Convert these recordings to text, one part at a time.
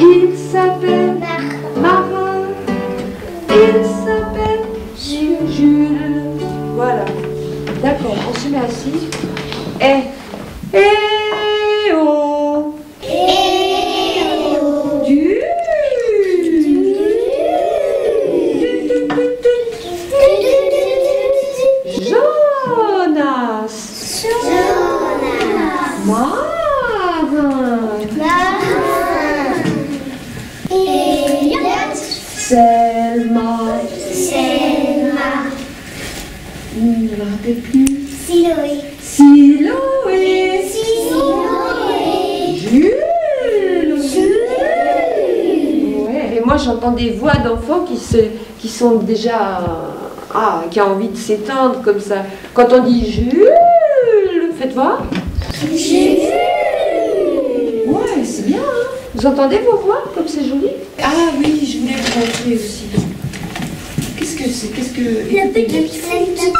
Il s'appelle Marin. Il s'appelle Jules. Voilà. D'accord, on se met assis. Et oh. Du. Jonas. Marin. Selma. Je ne me rappelle plus. Siloé. Jules. Ouais, et moi j'entends des voix d'enfants qui sont déjà... qui a envie de s'étendre comme ça. Quand on dit Jules, faites voir. Jules. Ouais, c'est bien, hein. Vous entendez vos voix, comme c'est joli? Ah oui, je voulais vous montrer aussi. Qu'est-ce que c'est? Qu'est-ce que... La petite flûte.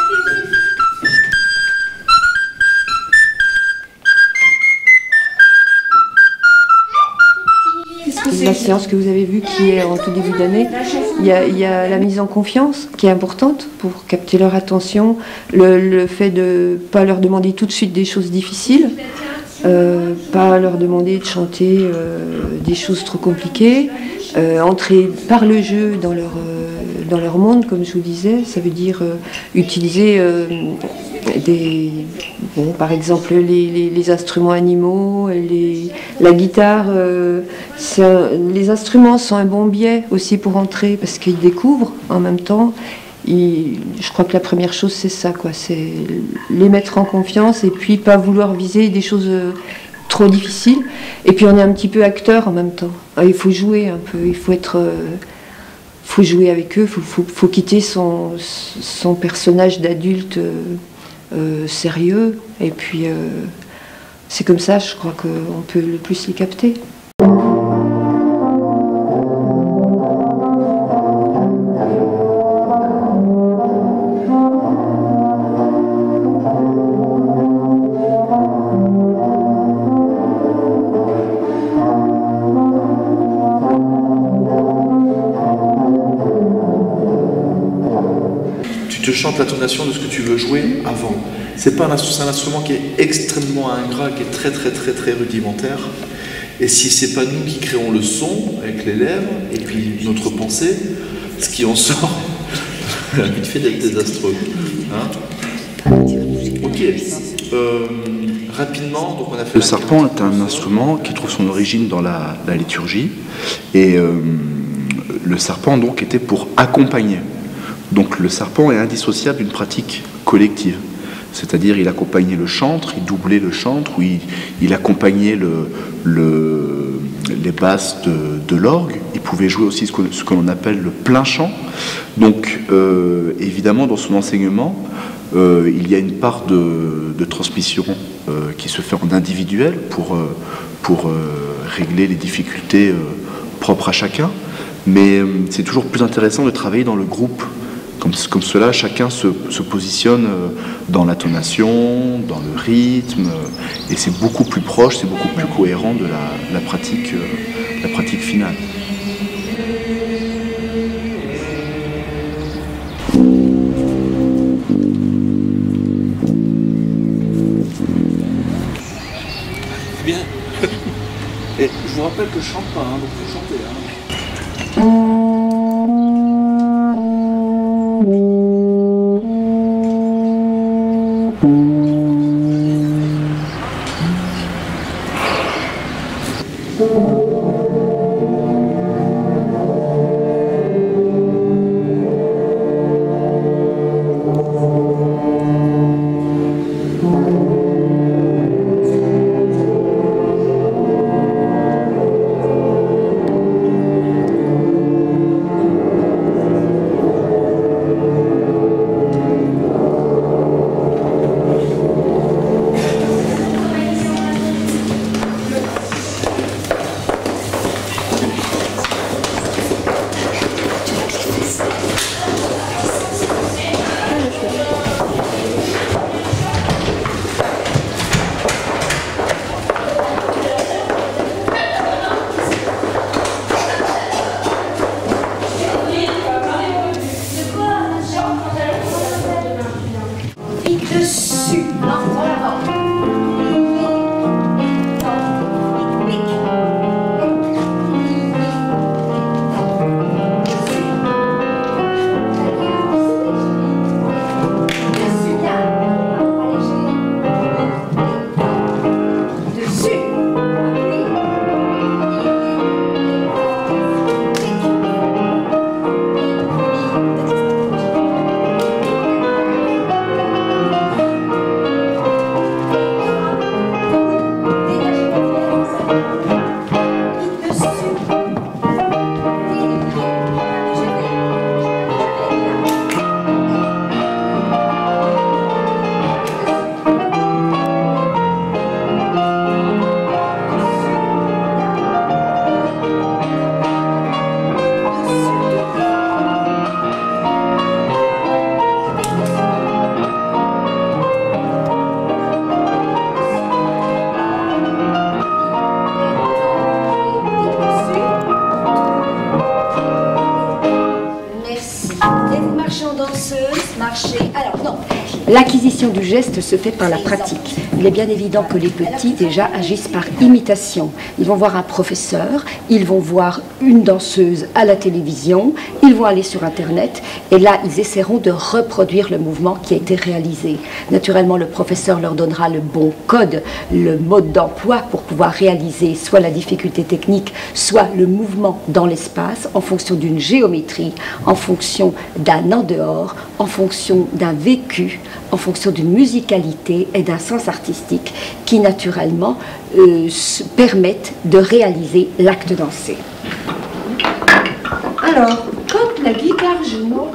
La séance que vous avez vue qui est en tout début d'année, il y a la mise en confiance qui est importante pour capter leur attention, le fait de ne pas leur demander tout de suite des choses difficiles, pas leur demander de chanter des choses trop compliquées, entrer par le jeu dans leur monde, comme je vous disais, ça veut dire utiliser par exemple les instruments animaux, la guitare, les instruments sont un bon biais aussi pour entrer parce qu'ils découvrent en même temps. Je crois que la première chose c'est ça, quoi, c'est les mettre en confiance et puis pas vouloir viser des choses trop difficiles. Et puis on est un petit peu acteur en même temps. Il faut jouer un peu, il faut jouer avec eux, faut quitter son personnage d'adulte sérieux, et puis c'est comme ça, je crois qu'on peut le plus les capter. Tu te chantes l'intonation de ce que tu veux jouer avant. C'est un instrument qui est extrêmement ingrat, qui est très rudimentaire. Et si c'est pas nous qui créons le son avec les lèvres et puis notre pensée, ce qui en sort, vite fait d'être désastreux. Hein? Ok. Rapidement, donc on a fait. Le sarpan est un instrument qui trouve son origine dans la liturgie, et le sarpan donc était pour accompagner. Donc le sarpan est indissociable d'une pratique collective. C'est-à-dire il accompagnait le chantre, il doublait le chantre, ou il accompagnait les basses de l'orgue. Il pouvait jouer aussi ce que l'on appelle le plein chant. Donc évidemment dans son enseignement, il y a une part de transmission qui se fait en individuel pour régler les difficultés propres à chacun. Mais c'est toujours plus intéressant de travailler dans le groupe. Comme cela, chacun se positionne dans l'intonation, dans le rythme, et c'est beaucoup plus proche, c'est beaucoup plus cohérent de la pratique finale. Bien. Et je vous rappelle que je chante pas, donc vous chantez. L'acquisition du geste se fait par la pratique. Il est bien évident que les petits déjà agissent par imitation. Ils vont voir un professeur, ils vont voir une danseuse à la télévision, ils vont aller sur Internet et là ils essaieront de reproduire le mouvement qui a été réalisé. Naturellement, le professeur leur donnera le bon code, le mode d'emploi pour pouvoir réaliser soit la difficulté technique, soit le mouvement dans l'espace en fonction d'une géométrie, en fonction d'un en dehors, en fonction d'un vécu, en fonction d'une musicalité et d'un sens artistique qui naturellement permettent de réaliser l'acte dansé. Alors, quand la guitare joue,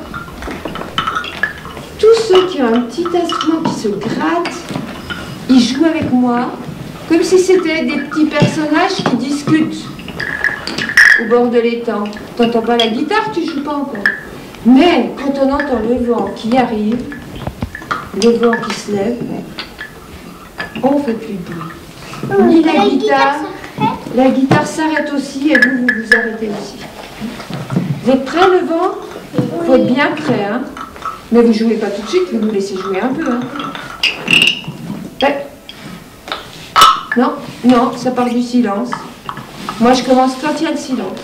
tous ceux qui ont un petit instrument qui se gratte, ils jouent avec moi, comme si c'était des petits personnages qui discutent au bord de l'étang. T'entends pas la guitare, tu joues pas encore. Mais quand on entend le vent qui arrive, le vent qui se lève, on fait plus de bruit. Ni la guitare s'arrête aussi et vous vous arrêtez aussi. Vous êtes prêts le vent? Il faut être bien prêt, hein. Mais vous jouez pas tout de suite, vous nous laissez jouer un peu, hein. Ouais. Non, non, ça part du silence. Moi je commence quand il y a le silence.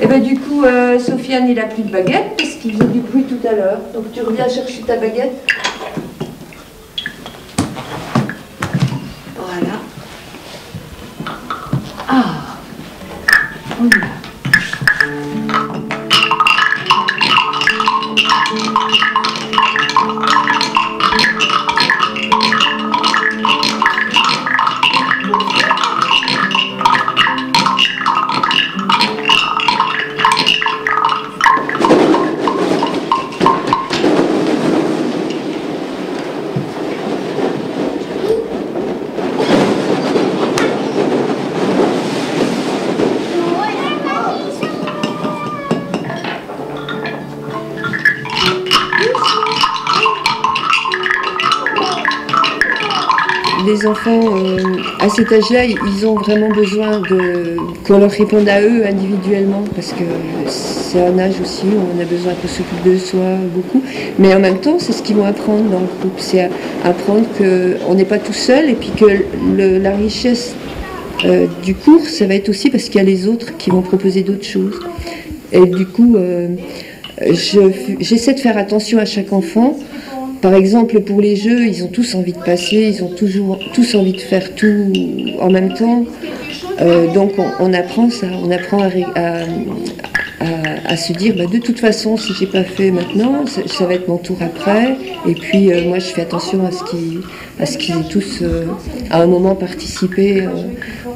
Et bien du coup, Sofiane il a plus de baguette parce qu'il faisait du bruit tout à l'heure. Donc tu reviens chercher ta baguette. Voilà. Ah, on y va. Les enfants, à cet âge-là, ils ont vraiment besoin qu'on leur réponde à eux individuellement, parce que c'est un âge aussi où on a besoin qu'on s'occupe de soi beaucoup. Mais en même temps, c'est ce qu'ils vont apprendre dans le groupe, c'est apprendre qu'on n'est pas tout seul, et puis que la richesse du cours, ça va être aussi parce qu'il y a les autres qui vont proposer d'autres choses. Et du coup, j'essaie de faire attention à chaque enfant. Par exemple, pour les jeux, ils ont tous envie de passer, ils ont tous envie de faire tout en même temps. Donc on apprend ça, on apprend à se dire, bah, de toute façon, si j'ai pas fait maintenant, ça va être mon tour après. Et puis moi, je fais attention à ce qu'ils aient tous, à un moment, participé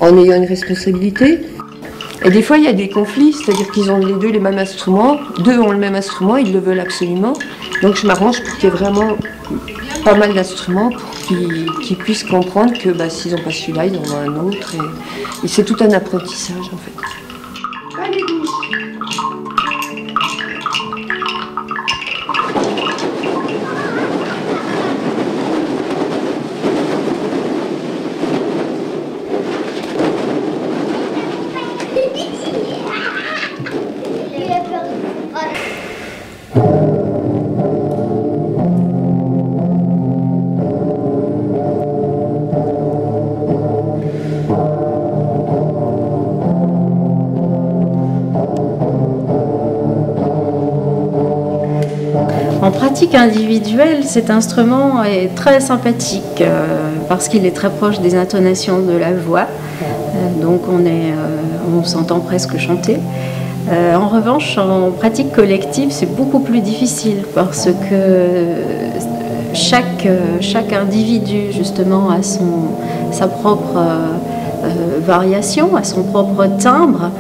en ayant une responsabilité. Et des fois, il y a des conflits, c'est-à-dire qu'ils ont les deux les mêmes instruments, deux ont le même instrument, ils le veulent absolument. Donc je m'arrange pour qu'il y ait vraiment pas mal d'instruments pour qu'ils puissent comprendre que bah, s'ils n'ont pas celui-là, ils en ont un autre. Et c'est tout un apprentissage en fait. Allez, bouge. En pratique individuelle, cet instrument est très sympathique parce qu'il est très proche des intonations de la voix. Donc on s'entend presque chanter. En revanche, en pratique collective, c'est beaucoup plus difficile parce que chaque individu, justement, a sa propre variation, a son propre timbre,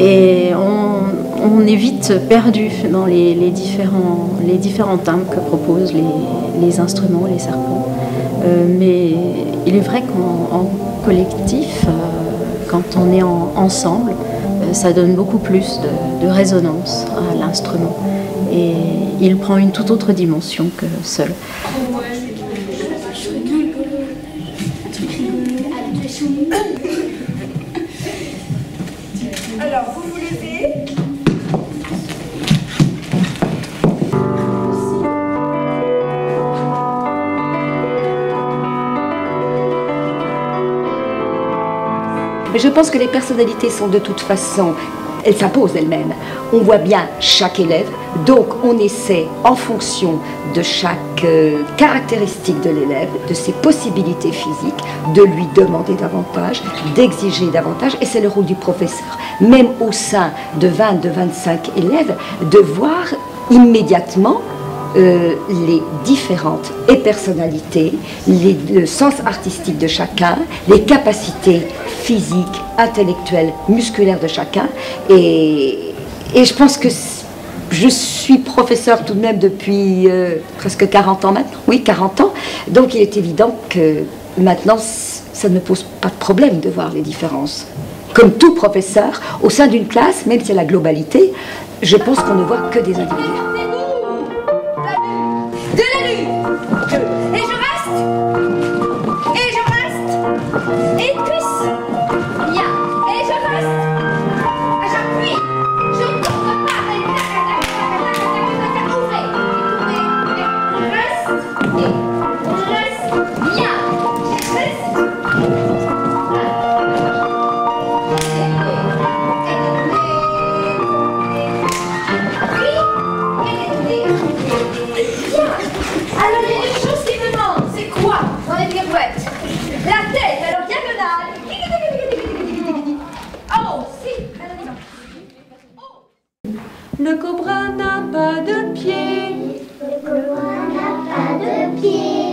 et on est vite perdu dans les différents timbres que proposent les instruments, les serpents. Mais il est vrai qu'en collectif, quand on est ensemble, ça donne beaucoup plus de résonance à l'instrument. Et il prend une toute autre dimension que seul. Alors, vous vous levez. Mais je pense que les personnalités sont de toute façon, elles s'imposent elles-mêmes. On voit bien chaque élève, donc on essaie en fonction de chaque caractéristique de l'élève, de ses possibilités physiques, de lui demander davantage, d'exiger davantage, et c'est le rôle du professeur, même au sein de 20, de 25 élèves, de voir immédiatement les différentes personnalités, le sens artistique de chacun, les capacités physiques, intellectuelles, musculaires de chacun. Et je pense que je suis professeur tout de même depuis presque 40 ans maintenant. Oui, 40 ans. Donc il est évident que maintenant, ça ne me pose pas de problème de voir les différences. Comme tout professeur, au sein d'une classe, même si c'est la globalité, je pense qu'on ne voit que des individus. De la lune, et je reste, et puisse, bien, et je reste, j'appuie, je ne tourne pas, ouvrez, je reste, bien, je reste, alors il y a une chose qui me manque, c'est quoi dans les pirouettes? La tête, alors diagonale. Oh, si. Le cobra n'a pas de pied. Le cobra n'a pas de pied.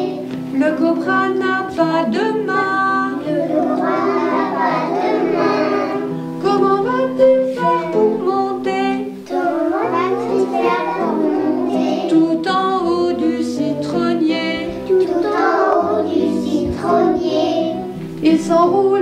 Le cobra n'a pas de main. Le cobra n'a pas de main. Comment vas-tu faire pour monter Comment vas-tu faire pour monter tout en haut du citronnier? tout en haut du citronnier? Il s'enroule